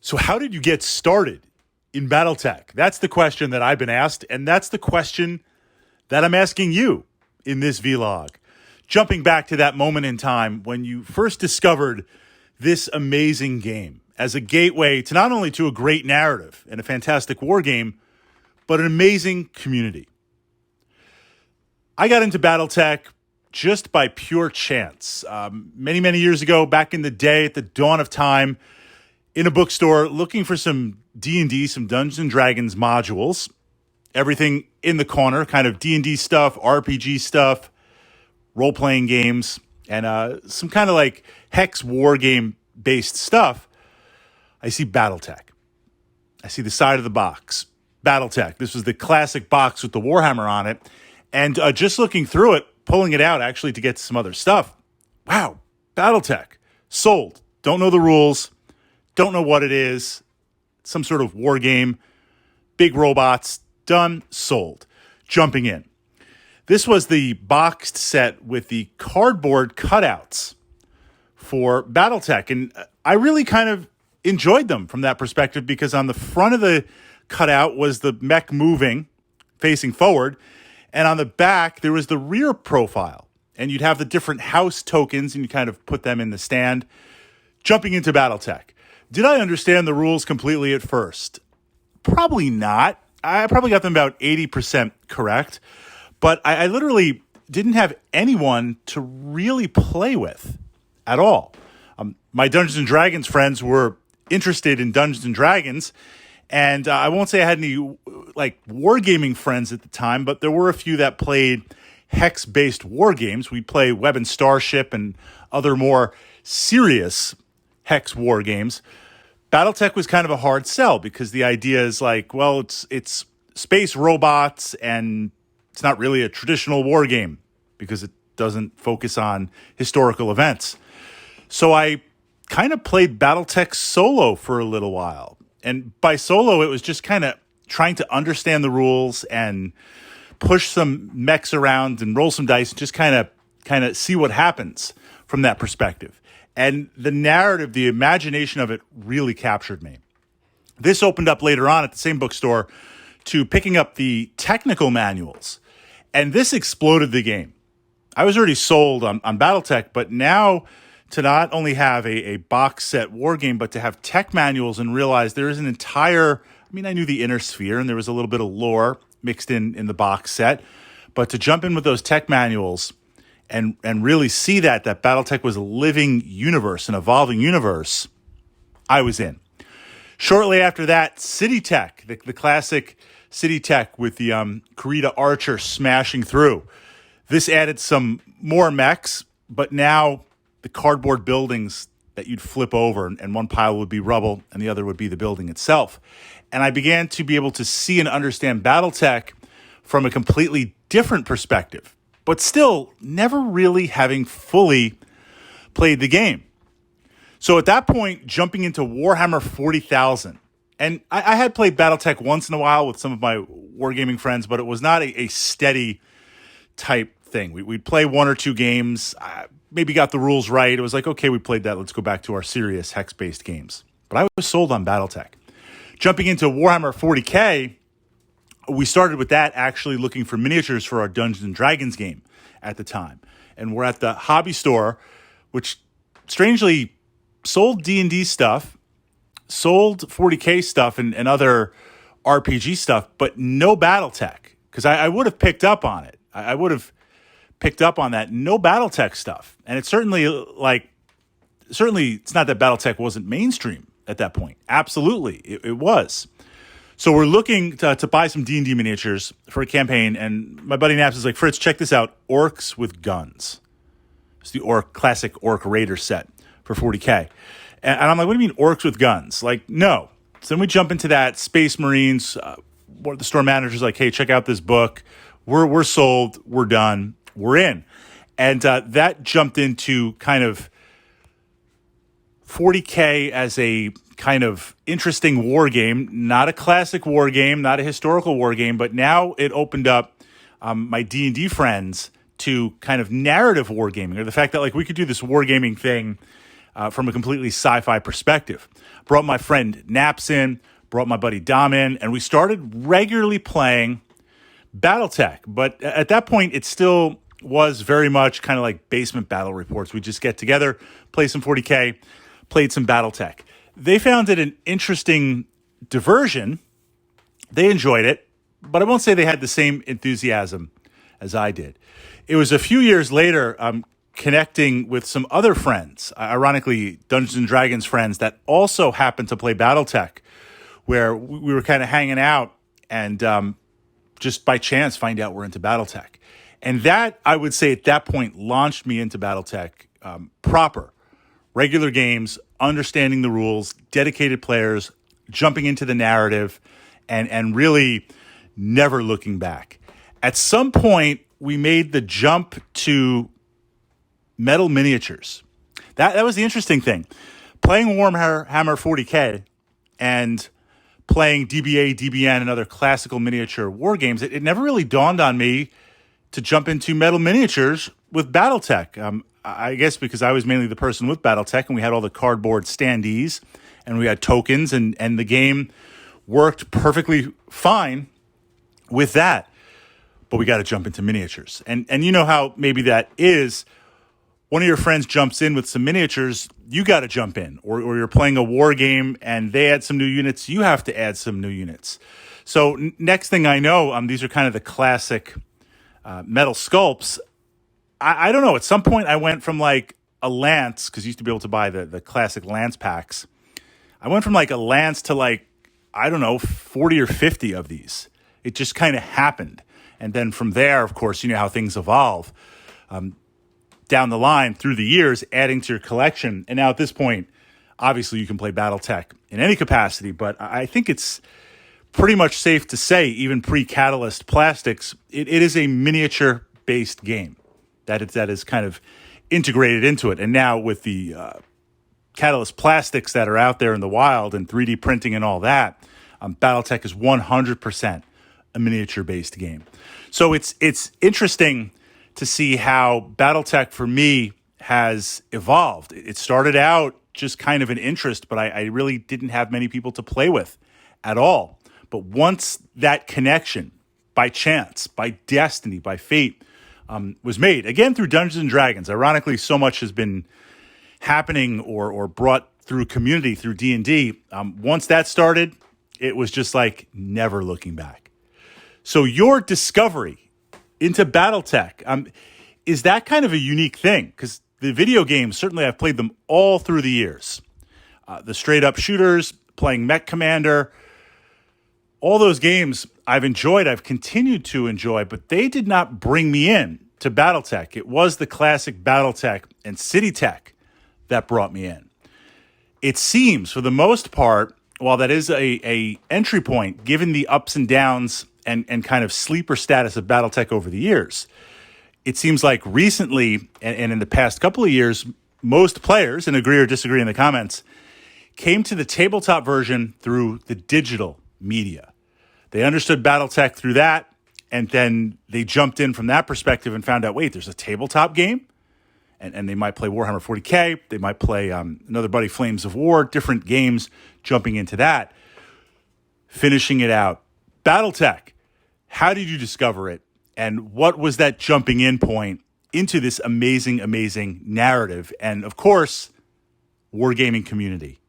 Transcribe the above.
So how did you get started in Battletech? That's the question that I've been asked, and that's the question that I'm asking you in this vlog. Jumping back to that moment in time when you first discovered this amazing game as a gateway to not only to a great narrative and a fantastic war game, but an amazing community. I got into Battletech just by pure chance. Many years ago, back in the day, at the dawn of time, in a bookstore, looking for some D&D, some Dungeons & Dragons modules. Everything in the corner, kind of D&D stuff, RPG stuff, role-playing games, and some kind of like hex war game-based stuff. I see Battletech. I see the side of the box. Battletech. This was the classic box with the Warhammer on it. And just looking through it, pulling it out actually to get some other stuff. Wow, Battletech. Sold. Don't know the rules. Don't know what it is. Some sort of war game. Big robots. Done. Sold. Jumping in. This was the boxed set with the cardboard cutouts for Battletech. And I really kind of enjoyed them from that perspective because on the front of the cutout was the mech moving, facing forward. And on the back, there was the rear profile. And you'd have the different house tokens and you kind of put them in the stand. Jumping into Battletech. Did I understand the rules completely at first? Probably not. I probably got them about 80% correct. But I literally didn't have anyone to really play with at all. My Dungeons & Dragons friends were interested in Dungeons & Dragons. And I won't say I had any like wargaming friends at the time, but there were a few that played hex-based war games. We'd play Web and Starship and other more serious hex war games. Battletech was kind of a hard sell because the idea is like, well, it's space robots and it's not really a traditional war game because it doesn't focus on historical events. So I kind of played Battletech solo for a little while. And by solo, it was just kind of trying to understand the rules and push some mechs around and roll some dice and just kind of see what happens from that perspective. And the narrative, the imagination of it really captured me. This opened up later on at the same bookstore to picking up the technical manuals. And this exploded the game. I was already sold on Battletech, but now to not only have a box set war game, but to have tech manuals and realize there is an entire, I knew the inner sphere and there was a little bit of lore mixed in the box set, but to jump in with those tech manuals and really see that Battletech was a living universe, an evolving universe, I was in. Shortly after that, CityTech, the classic CityTech with the Karita Archer smashing through. This added some more mechs, but now the cardboard buildings that you'd flip over, and one pile would be rubble and the other would be the building itself. And I began to be able to see and understand Battletech from a completely different perspective, but still never really having fully played the game. So at that point, jumping into Warhammer 40,000. And I had played Battletech once in a while with some of my wargaming friends, but it was not a steady type thing. We'd play one or two games, maybe got the rules right. It was like, okay, we played that. Let's go back to our serious hex-based games. But I was sold on Battletech. Jumping into Warhammer 40K, we started with that actually looking for miniatures for our Dungeons & Dragons game at the time. And we're at the hobby store, which strangely sold D&D stuff, sold 40K stuff and other RPG stuff, but no Battletech. Because I would have picked up on it. I would have picked up on that. No Battletech stuff. And it's certainly it's not that Battletech wasn't mainstream at that point. Absolutely, it was. So we're looking to buy some D&D miniatures for a campaign, and my buddy Naps is like, Fritz, check this out. Orcs with guns. It's the classic Orc Raider set for 40K. And I'm like, what do you mean orcs with guns? Like, no. So then we jump into that. Space Marines. The store manager's like, hey, check out this book. We're sold. We're done. We're in. And that jumped into kind of 40K as a kind of interesting war game, not a classic war game, not a historical war game, but now it opened up my D&D friends to kind of narrative wargaming, or the fact that like we could do this wargaming thing from a completely sci-fi perspective. Brought my friend Naps in, brought my buddy Dom in, and we started regularly playing Battletech. But at that point, it still was very much kind of like basement battle reports. We just get together, play some 40K, played some Battletech. They found it an interesting diversion. They enjoyed it, but I won't say they had the same enthusiasm as I did. It was a few years later, connecting with some other friends, ironically, Dungeons and Dragons friends that also happened to play Battletech, where we were kind of hanging out and just by chance find out we're into Battletech. And that, I would say at that point, launched me into Battletech proper. Regular games, understanding the rules, dedicated players, jumping into the narrative, and really never looking back. At some point, we made the jump to metal miniatures. That was the interesting thing. Playing Warhammer 40K and playing DBA, DBN, and other classical miniature war games, it never really dawned on me to jump into metal miniatures with Battletech. I guess because I was mainly the person with Battletech, and we had all the cardboard standees, and we had tokens, and the game worked perfectly fine with that. But we got to jump into miniatures. And you know how maybe that is. One of your friends jumps in with some miniatures, you got to jump in. Or you're playing a war game, and they add some new units, you have to add some new units. So next thing I know, these are kind of the classic metal sculpts. I don't know. At some point, I went from like a lance, because you used to be able to buy the classic lance packs. I went from like a lance to like, I don't know, 40 or 50 of these. It just kind of happened. And then from there, of course, you know how things evolve down the line through the years, adding to your collection. And now at this point, obviously you can play Battletech in any capacity, but I think it's pretty much safe to say, even pre-Catalyst Plastics, it is a miniature-based game that is kind of integrated into it. And now with the Catalyst Plastics that are out there in the wild and 3D printing and all that, Battletech is 100% a miniature-based game. So it's interesting to see how Battletech, for me, has evolved. It started out just kind of an interest, but I really didn't have many people to play with at all. But once that connection, by chance, by destiny, by fate, was made, again through Dungeons and Dragons, ironically, so much has been happening or brought through community, through D&D. Once that started, it was just like never looking back. So your discovery into Battletech, is that kind of a unique thing? Because the video games, certainly I've played them all through the years. The straight-up shooters, playing Mech Commander, all those games I've enjoyed, I've continued to enjoy, but they did not bring me in to Battletech. It was the classic Battletech and CityTech that brought me in. It seems, for the most part, while that is a entry point, given the ups and downs and kind of sleeper status of Battletech over the years, it seems like recently, and in the past couple of years, most players, and agree or disagree in the comments, came to the tabletop version through the digital media. They understood Battletech through that, and then they jumped in from that perspective and found out, wait, there's a tabletop game? And they might play Warhammer 40K, they might play another buddy, Flames of War, different games, jumping into that, finishing it out. Battletech, how did you discover it? And what was that jumping in point into this amazing, amazing narrative? And of course, wargaming community.